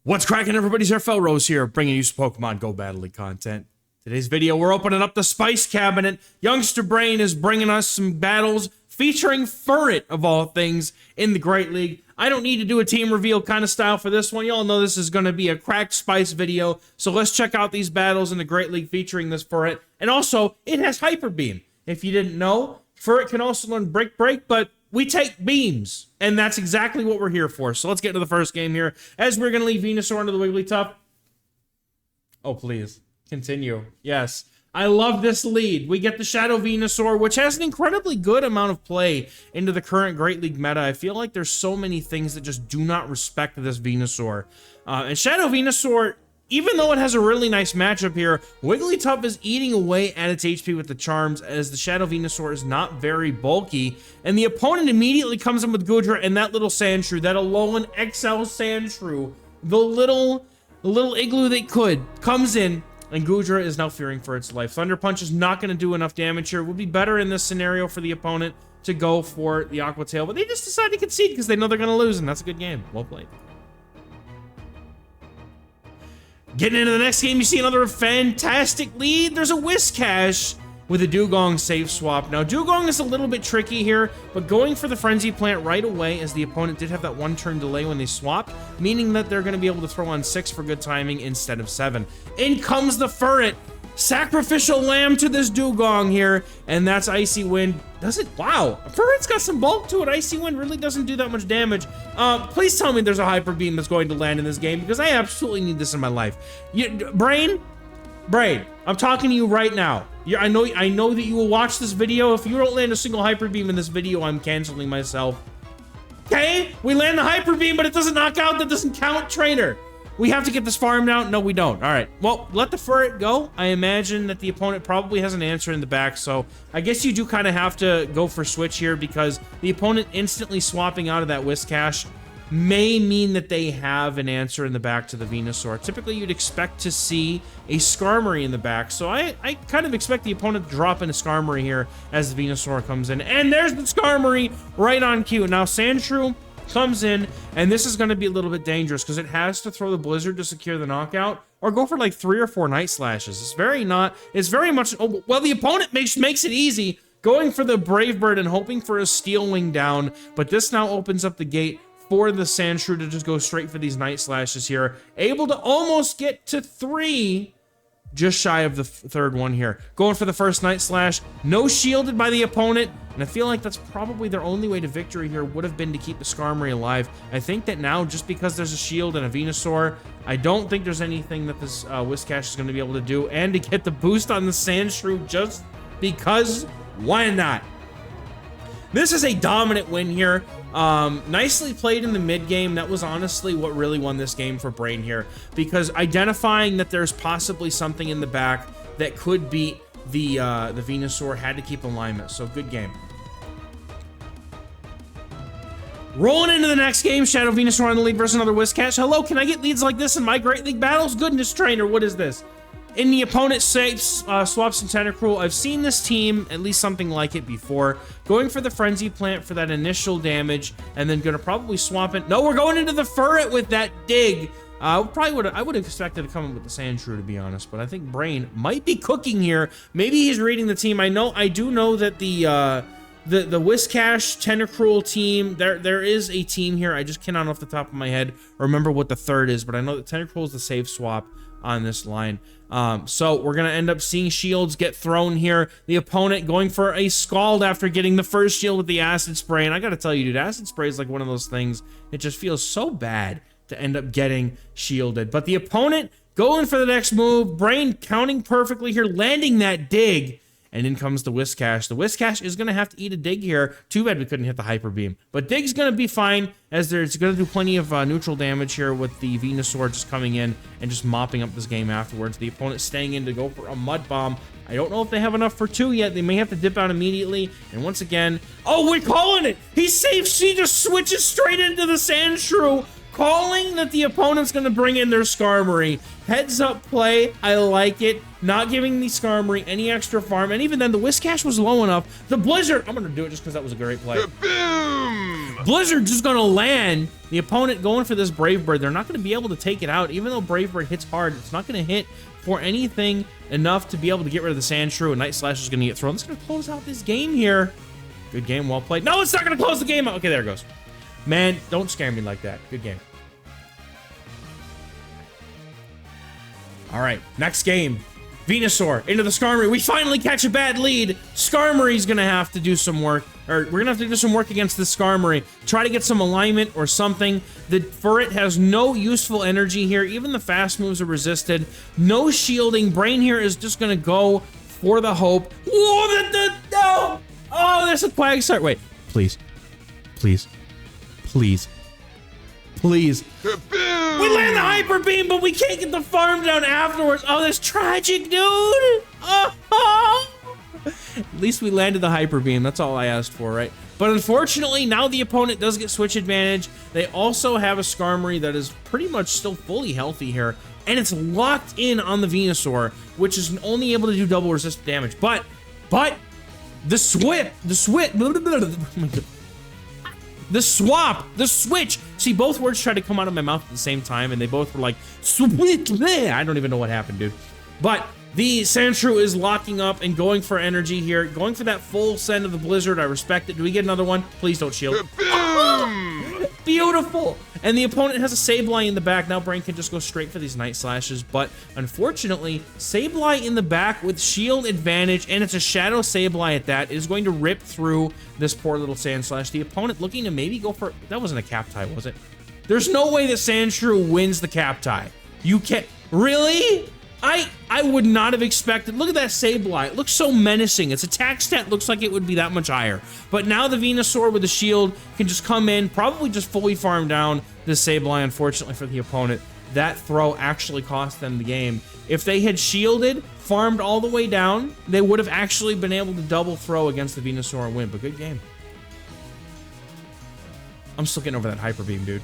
What's cracking, everybody? XehrFelrose here, bringing you some Pokemon Go Battle League content. Today's video, we're opening up the Spice Cabinet. Youngster Brain is bringing us some battles featuring Furret, of all things, in the Great League. I don't need to do a team reveal kind of style for this one. You all know this is going to be a cracked Spice video, so let's check out these battles in the Great League featuring this Furret. And also, it has Hyper Beam. If you didn't know, Furret can also learn Break, but we take beams, and that's exactly what we're here for. So let's get into the first game here, as we're going to leave Venusaur into the Wigglytuff. Oh, please. Continue. Yes. I love this lead. We get the Shadow Venusaur, which has an incredibly good amount of play into the current Great League meta. I feel like there's so many things that just do not respect this Venusaur. And Shadow Venusaur, even though it has a really nice matchup here, Wigglytuff is eating away at its HP with the charms, as the Shadow Venusaur is not very bulky, and the opponent immediately comes in with Goodra and that little Sandshrew, that Alolan XL Sandshrew, the little igloo they could, comes in, and Goodra is now fearing for its life. Thunder Punch is not going to do enough damage here. It would be better in this scenario for the opponent to go for the Aqua Tail, but they just decide to concede because they know they're going to lose, and that's a good game. Well played. Getting into the next game, you see another fantastic lead. There's a Whiscash with a Dugong safe swap. Now, Dugong is a little bit tricky here, but going for the Frenzy Plant right away, as the opponent did have that one-turn delay when they swapped, meaning that they're going to be able to throw on 6 for good timing instead of 7. In comes the Furret. Sacrificial lamb to this Dugong here, and that's Icy Wind. Does it? Wow. Furret's got some bulk to it. Icy Wind really doesn't do that much damage. Please tell me there's a Hyper Beam that's going to land in this game, because I absolutely need this in my life. Brain, I'm talking to you right now. I know that you will watch this video. If you don't land a single Hyper Beam in this video, I'm canceling myself. Okay? We land the Hyper Beam, but it doesn't knock out. That doesn't count, trainer. We have to get this farmed out? No, we don't. All right. Well, let the Furret go. I imagine that the opponent probably has an answer in the back, so I guess you do kind of have to go for switch here, because the opponent instantly swapping out of that Whiscash may mean that they have an answer in the back to the Venusaur. Typically, you'd expect to see a Skarmory in the back, so I kind of expect the opponent to drop in a Skarmory here as the Venusaur comes in. And there's the Skarmory right on cue. Now, Sandshrew comes in, and this is going to be a little bit dangerous because it has to throw the Blizzard to secure the knockout, or go for like 3 or 4 Night Slashes. It's very much, oh, well, the opponent makes it easy, going for the Brave Bird and hoping for a Steel Wing down, but this now opens up the gate for the Sandshrew to just go straight for these Night Slashes here, able to almost get to 3, just shy of the third one here. Going for the first Night Slash, no shielded by the opponent, and I feel like that's probably their only way to victory here would have been to keep the Skarmory alive. I think that now, just because there's a shield and a Venusaur, I don't think there's anything that this Whiscash is going to be able to do, and to get the boost on the Sandshrew just because, why not? This is a dominant win here. Nicely played in the mid game. That was honestly what really won this game for Brain here, because identifying that there's possibly something in the back that could beat the Venusaur had to keep alignment. So good game. Rolling into the next game, Shadow Venusaur on the lead versus another Whiscash. Hello, can I get leads like this in my Great League battles? Goodness, trainer, what is this? In the opponent swaps some Tenacruel. I've seen this team, at least something like it before, going for the Frenzy Plant for that initial damage, and then gonna probably swap it. No, we're going into the Furret with that dig. I would have expected to come in with the Sandshrew, to be honest, but I think Brain might be cooking here. Maybe he's reading the team. I do know that the Whiscash Tenacruel team, there is a team here. I just cannot off the top of my head remember what the third is, but I know that Tenacruel is the safe swap on this line. So we're gonna end up seeing shields get thrown here. The opponent going for a Scald after getting the first shield with the Acid Spray, and I gotta tell you, dude, Acid Spray is like one of those things, it just feels so bad to end up getting shielded. But the opponent going for the next move, Brain counting perfectly here, landing that dig, and in comes the Whiscash. The Whiscash is going to have to eat a dig here. Too bad we couldn't hit the Hyper Beam. But dig's going to be fine, as it's going to do plenty of neutral damage here with the Venusaur just coming in and just mopping up this game afterwards. The opponent staying in to go for a Mud Bomb. I don't know if they have enough for 2 yet. They may have to dip out immediately. And once again, oh, we're calling it. He saves. He just switches straight into the Sandshrew, calling that the opponent's going to bring in their Skarmory. Heads up play. I like it. Not giving the Skarmory any extra farm. And even then, the Whiscash was low enough. The Blizzard, I'm going to do it just because that was a great play. Boom! Blizzard just gonna land. The opponent going for this Brave Bird. They're not gonna be able to take it out. Even though Brave Bird hits hard, it's not gonna hit for anything enough to be able to get rid of the Sandshrew, and Night Slash is gonna get thrown. It's gonna close out this game here. Good game, well played. No, it's not gonna close the game out. Okay, there it goes. Man, don't scare me like that. Good game. All right, next game. Venusaur into the Skarmory. We finally catch a bad lead. Skarmory's gonna have to do some work, or we're gonna have to do some work against the Skarmory. Try to get some alignment or something. The Furret has no useful energy here. Even the fast moves are resisted. No shielding. Brain here is just gonna go for the hope. Whoa, no! Oh, there's a Quagsire. Wait, please, please, please, please. We land the Hyper Beam, but we can't get the farm down afterwards. Oh, that's tragic, dude. Oh. At least we landed the Hyper Beam. That's all I asked for, right? But unfortunately, now the opponent does get switch advantage. They also have a Skarmory that is pretty much still fully healthy here, and it's locked in on the Venusaur, which is only able to do double resist damage. But the switch. The switch. See, both words tried to come out of my mouth at the same time, and they both were like, switch. I don't even know what happened, dude. But the Sandshrew is locking up and going for energy here, going for that full send of the Blizzard. I respect it. Do we get another one? Please don't shield. Beautiful. And the opponent has a Sableye in the back. Now Brain can just go straight for these Night Slashes, but unfortunately, Sableye in the back with shield advantage, and it's a Shadow Sableye at that, is going to rip through this poor little Sandslash. The opponent looking to maybe go for... That wasn't a cap tie, was it? There's no way that Sandshrew wins the cap tie. You can't... Really? I would not have expected... Look at that Sableye. It looks so menacing. Its attack stat looks like it would be that much higher. But now the Venusaur with the shield can just come in, probably just fully farm down this Sableye, unfortunately for the opponent. That throw actually cost them the game. If they had shielded, farmed all the way down, they would have actually been able to double throw against the Venusaur and win. But good game. I'm still getting over that Hyper Beam, dude.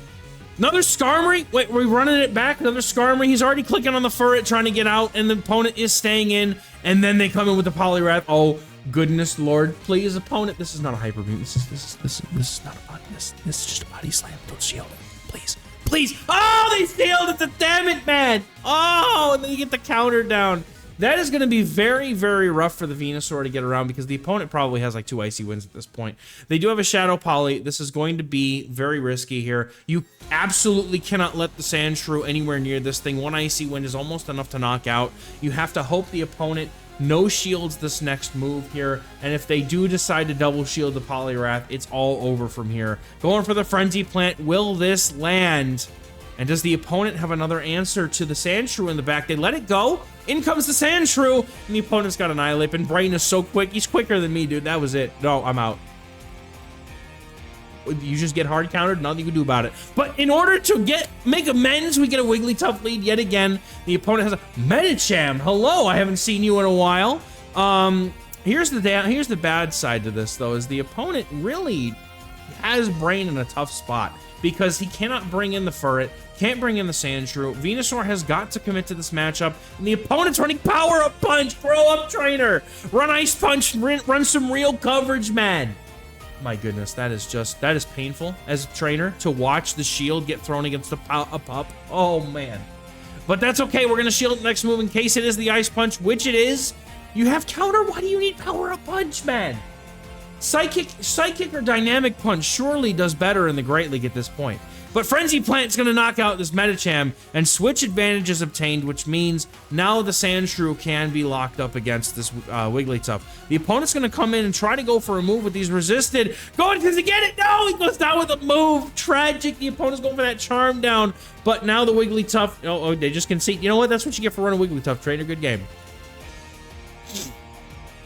Another Skarmory. Wait, we're running it back. Another Skarmory. He's already clicking on the Furret, trying to get out, and the opponent is staying in. And then they come in with the Poliwrath. Oh, goodness Lord. Please, opponent. This is not a Hyper Beam. This is not a body. This is just a body slam. Don't shield it. Please. Please. Oh, they failed it. Damn it, man. Oh, and then you get the counter down. That is going to be very, very rough for the Venusaur to get around because the opponent probably has like 2 Icy Winds at this point. They do have a Shadow Poly. This is going to be very risky here. You absolutely cannot let the Sandshrew anywhere near this thing. 1 Icy Wind is almost enough to knock out. You have to hope the opponent no shields this next move here, and if they do decide to double shield the Poliwrath, it's all over from here. Going for the Frenzy Plant. Will this land? And does the opponent have another answer to the Sandshrew in the back? They let it go. In comes the Sandshrew, and the opponent's got Annihilate, and Brain is so quick. He's quicker than me, dude. That was it. No, I'm out. You just get hard countered, nothing you can do about it. But in order to make amends, we get a Wigglytuff lead yet again. The opponent has a Medicham. Hello, I haven't seen you in a while. Here's the bad side to this, though, is the opponent really has Brain in a tough spot because he cannot bring in the Furret, can't bring in the Sandshrew. Venusaur has got to commit to this matchup, and the opponent's running Power Up Punch. Grow up, trainer. Run Ice Punch. Run some real coverage, man. My goodness, that is painful as a trainer to watch the shield get thrown against a pup. Oh, man. But that's okay. We're going to shield the next move in case it is the Ice Punch, which it is. You have counter. Why do you need Power Up Punch, man? Psychic or Dynamic Punch surely does better in the Great League at this point. But Frenzy Plant's going to knock out this Medicham, and switch advantage is obtained, which means now the Sandshrew can be locked up against this Wigglytuff. The opponent's going to come in and try to go for a move with these resisted. Going, does he get it? No, he goes down with a move. Tragic. The opponent's going for that charm down, but now the Wigglytuff, oh, they just concede. You know what? That's what you get for running Wigglytuff, trainer. Good game.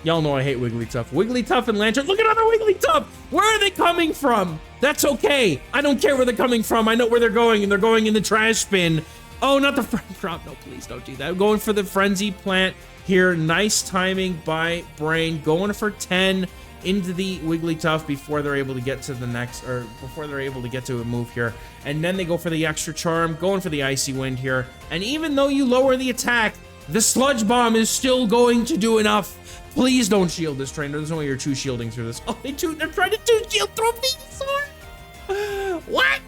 Y'all know I hate Wigglytuff. Wigglytuff and Lantern. Look at other Wigglytuff. Where are they coming from? That's okay. I don't care where they're coming from. I know where they're going, and they're going in the trash bin. Oh, not the front drop. No, please don't do that. I'm going for the Frenzy Plant here. Nice timing by Brain. Going for 10 into the Wigglytuff before they're able to get to the next, or before they're able to get to a move here. And then they go for the extra charm. Going for the Icy Wind here. And even though you lower the attack, the Sludge Bomb is still going to do enough. Please don't shield this, trainer. There's no way you're 2 shielding through this. Oh, they're trying to 2 shield through Venusaur. What?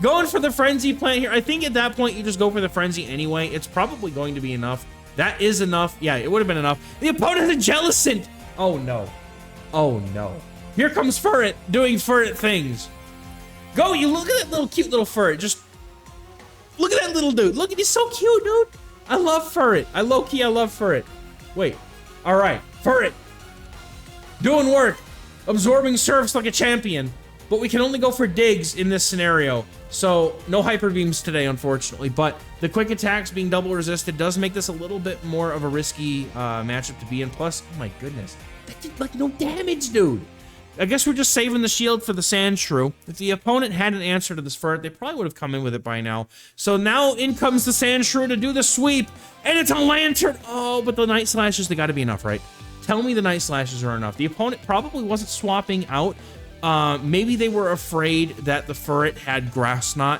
Going for the Frenzy plant here. I think at that point, you just go for the Frenzy anyway. It's probably going to be enough. That is enough. Yeah, it would have been enough. The opponent had Jellicent. Oh, no. Oh, no. Here comes Furret doing Furret things. Go, you look at that little cute little Furret. Just look at that little dude. Look, he's so cute, dude. I love Furret. I low-key, I love Furret. Wait. All right. Furret. Doing work. Absorbing surfs like a champion. But we can only go for digs in this scenario. So, no Hyper Beams today, unfortunately. But the quick attacks being double resisted does make this a little bit more of a risky matchup to be in. Plus, oh my goodness. That did like no damage, dude. I guess we're just saving the shield for the Sandshrew. If the opponent had an answer to this Furret, they probably would have come in with it by now. So now in comes the Sandshrew to do the sweep. And it's a Lantern. Oh, but the Night Slashes, they got to be enough, right? Tell me the Night Slashes are enough. The opponent probably wasn't swapping out. Maybe they were afraid that the Furret had Grass Knot,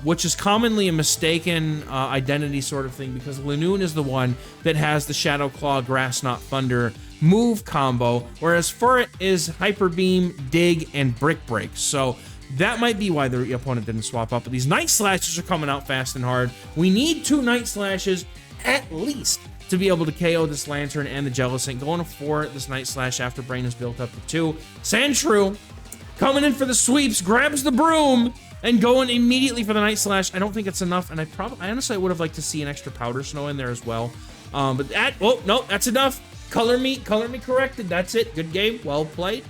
which is commonly a mistaken identity sort of thing, because Lanoon is the one that has the Shadow Claw, Grass Knot, Thunder move combo, whereas Furret is Hyper Beam, Dig, and Brick Break. So that might be why the opponent didn't swap up. But these Night Slashes are coming out fast and hard. We need 2 Night Slashes at least to be able to KO this Lantern and the Jellicent. Going for this Night Slash after Brain is built up to 2. Sandshrew coming in for the sweeps, grabs the broom, and going immediately for the Night Slash. I don't think it's enough, and I honestly would have liked to see an extra Powder Snow in there as well. But that, oh, no, that's enough. Color me corrected. That's it. Good game. Well played.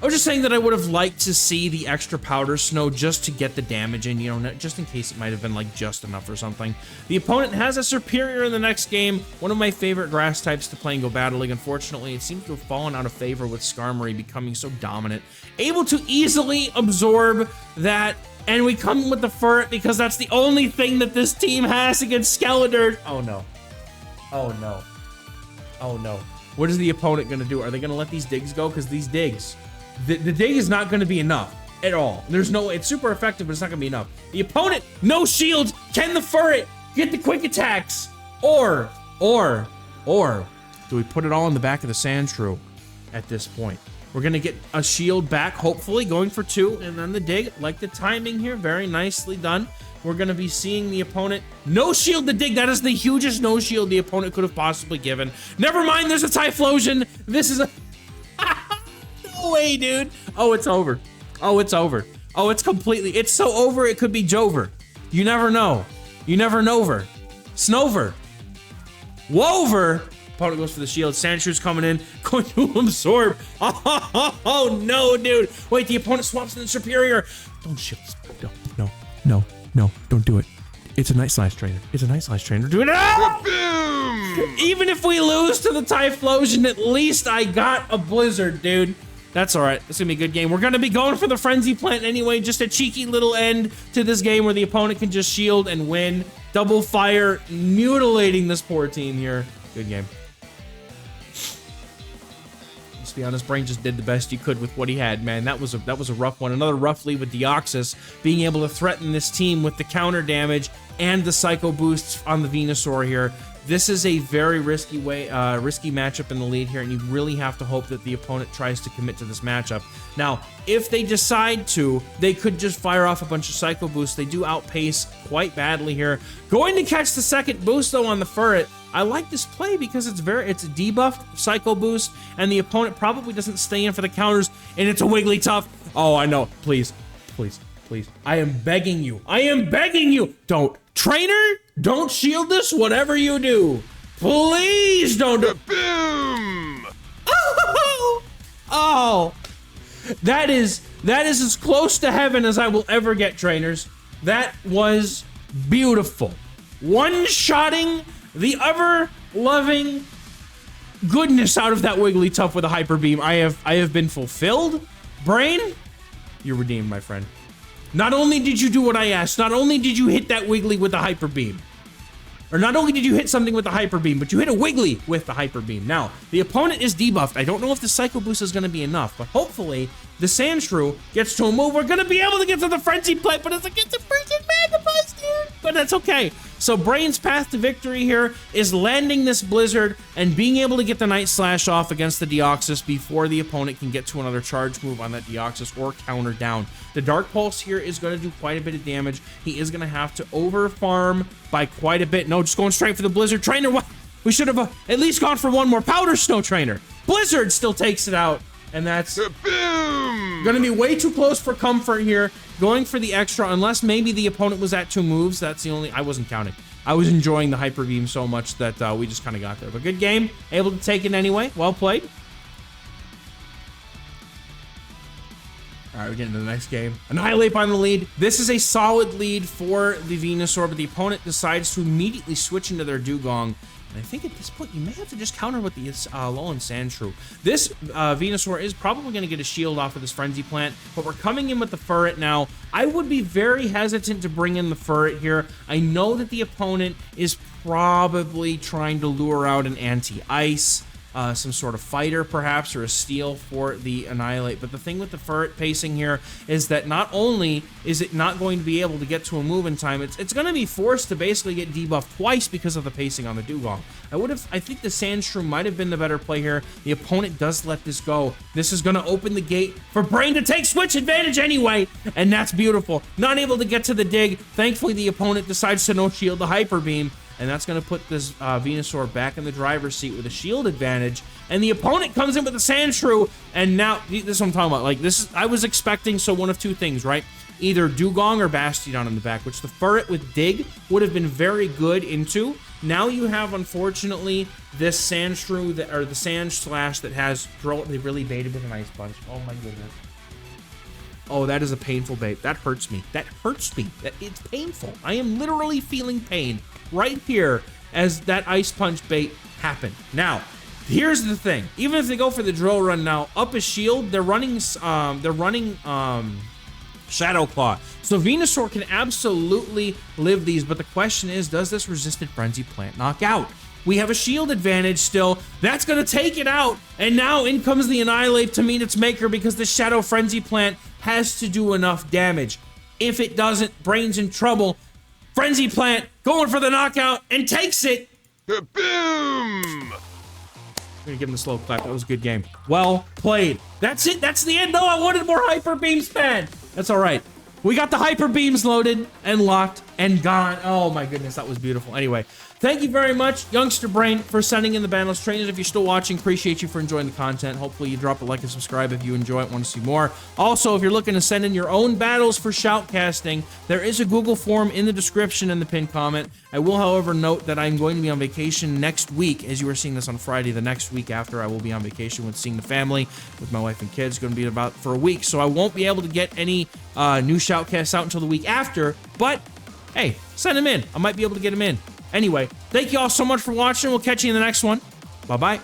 I was just saying that I would have liked to see the extra Powder Snow just to get the damage in, you know, just in case it might have been like just enough or something. The opponent has a Superior in the next game. One of my favorite grass types to play in Go Battle League. Unfortunately, it seems to have fallen out of favor with Skarmory becoming so dominant. Able to easily absorb that, and we come with the Furret because that's the only thing that this team has against Skeletor. Oh no. Oh no. Oh no. What is the opponent gonna do? Are they gonna let these digs go? Because these digs, the dig is not going to be enough at all. There's no way. It's super effective, but it's not going to be enough. The opponent, no shield. Can the Furret get the quick attacks? Or do we put it all in the back of the Sandshrew at this point? We're going to get a shield back, hopefully, going for 2, and then the dig. Like the timing here, very nicely done. We're going to be seeing the opponent no shield the dig. That is the hugest no shield the opponent could have possibly given. Never mind, there's a Typhlosion. This is a... No way, dude. Oh, it's over. Oh, it's over. Oh, it's completely... It's so over, it could be Jover. You never know. You never know-ver. Snover. Wover. Opponent goes for the shield. Sandshrew's coming in. Going to absorb. Oh, no, dude. Wait, the opponent swaps in the Superior. Don't shield. No. Don't do it. It's a Night Slash trainer. It's a Night Slash trainer. Do it. Ah! Even if we lose to the Typhlosion, at least I got a Blizzard, dude. That's all right. It's gonna be a good game. We're gonna be going for the Frenzy Plant anyway. Just a cheeky little end to this game where the opponent can just shield and win. Double fire, mutilating this poor team here. Good game. Let's be honest, Brain just did the best he could with what he had, man. That was a rough one. Another rough lead with Deoxys being able to threaten this team with the counter damage and the Psycho boosts on the Venusaur here. This is a very risky matchup in the lead here, and you really have to hope that the opponent tries to commit to this matchup. Now, if they decide to, they could just fire off a bunch of Psycho boosts. They do outpace quite badly here. Going to catch the second boost, though, on the Furret. I like this play because it's a debuffed Psycho boost, and the opponent probably doesn't stay in for the counters, and it's a Wigglytuff. Oh, I know. Please. I am begging you. Don't. Trainer, don't shield this, whatever you do. Please don't do. Boom! Oh. That is as close to heaven as I will ever get, trainers. That was beautiful. One-shotting the ever-loving goodness out of that Wigglytuff with a Hyper Beam. I have been fulfilled. Brain, you're redeemed, my friend. Not only did you do what I asked, not only did you hit that Wiggly with the Hyper Beam, or not only did you hit something with the Hyper Beam, but you hit a Wiggly with the Hyper Beam. Now, the opponent is debuffed. I don't know if the Psycho Boost is going to be enough, but hopefully the Sandshrew gets to a move. We're going to be able to get to the Frenzy Plant, but it's against the freaking Magapus, dude. But that's okay. So Brain's path to victory here is landing this Blizzard and being able to get the Night Slash off against the Deoxys before the opponent can get to another charge move on that Deoxys or counter down. The Dark Pulse here is going to do quite a bit of damage. He is going to have to over farm by quite a bit. No, just going straight for the Blizzard. Trainer, what? We should have at least gone for one more Powder Snow, Trainer. Blizzard still takes it out, and that's going to be way too close for comfort here. Going for the extra, unless maybe the opponent was at 2 moves. That's the only... I wasn't counting. I was enjoying the Hyper Beam so much that we just kind of got there. But good game. Able to take it anyway. Well played. All right, we're getting to the next game. Annihilate on the lead. This is a solid lead for the Venusaur, but the opponent decides to immediately switch into their Dugong. And I think at this point, you may have to just counter with the Alolan Sandshrew. This Venusaur is probably going to get a shield off of this Frenzy Plant, but we're coming in with the Furret now. I would be very hesitant to bring in the Furret here. I know that the opponent is probably trying to lure out an Anti-Ice, some sort of fighter perhaps, or a Steel for the Annihilate. But the thing with the Furret pacing here is that not only is it not going to be able to get to a move in time, it's going to be forced to basically get debuffed twice because of the pacing on the Dugong. I think the Sandshrew might have been the better play here. The opponent does let this go. This is going to open the gate for Brain to take switch advantage anyway, and that's beautiful. Not able to get to the dig. Thankfully, the opponent decides to no-shield the Hyper Beam, and that's going to put this Venusaur back in the driver's seat with a shield advantage. And the opponent comes in with the Sandshrew, and now, this is what I'm talking about. Like, I was expecting, so one of two things, right? Either Dugong or Bastiodon in the back, which the Furret with Dig would have been very good into. Now you have, unfortunately, this Sandshrew, or the Sand Slash that has, they really baited with an Ice Punch. Oh my goodness. Oh, that is a painful bait. That hurts me. That hurts me. It's painful. I am literally feeling pain right here as that Ice Punch bait happened. Now, here's the thing. Even if they go for the Drill Run now, up a shield, they're running Shadow Claw. So Venusaur can absolutely live these, but the question is, does this Resisted Frenzy Plant knock out? We have a shield advantage still. That's going to take it out. And now in comes the Annihilate to meet its maker because the Shadow Frenzy Plant has to do enough damage. If it doesn't, Brain's in trouble. Frenzy Plant going for the knockout and takes it. Boom! I'm gonna give him the slow clap. That was a good game. Well played. That's it. That's the end. No, I wanted more Hyper Beams, man. That's all right. We got the Hyper Beams loaded and locked and gone. Oh my goodness, that was beautiful. Anyway, thank you very much, Youngster Brain, for sending in the battles. Trainers, if you're still watching, appreciate you for enjoying the content. Hopefully you drop a like and subscribe if you enjoy it, want to see more. Also, if you're looking to send in your own battles for Shoutcasting, there is a Google form in the description and the pinned comment. I will, however, note that I'm going to be on vacation next week. As you are seeing this on Friday, the next week after, I will be on vacation with seeing the family, with my wife and kids. Going to be about for a week, so I won't be able to get any new Shoutcasts out until the week after, but hey, send them in. I might be able to get them in. Anyway, thank you all so much for watching. We'll catch you in the next one. Bye-bye.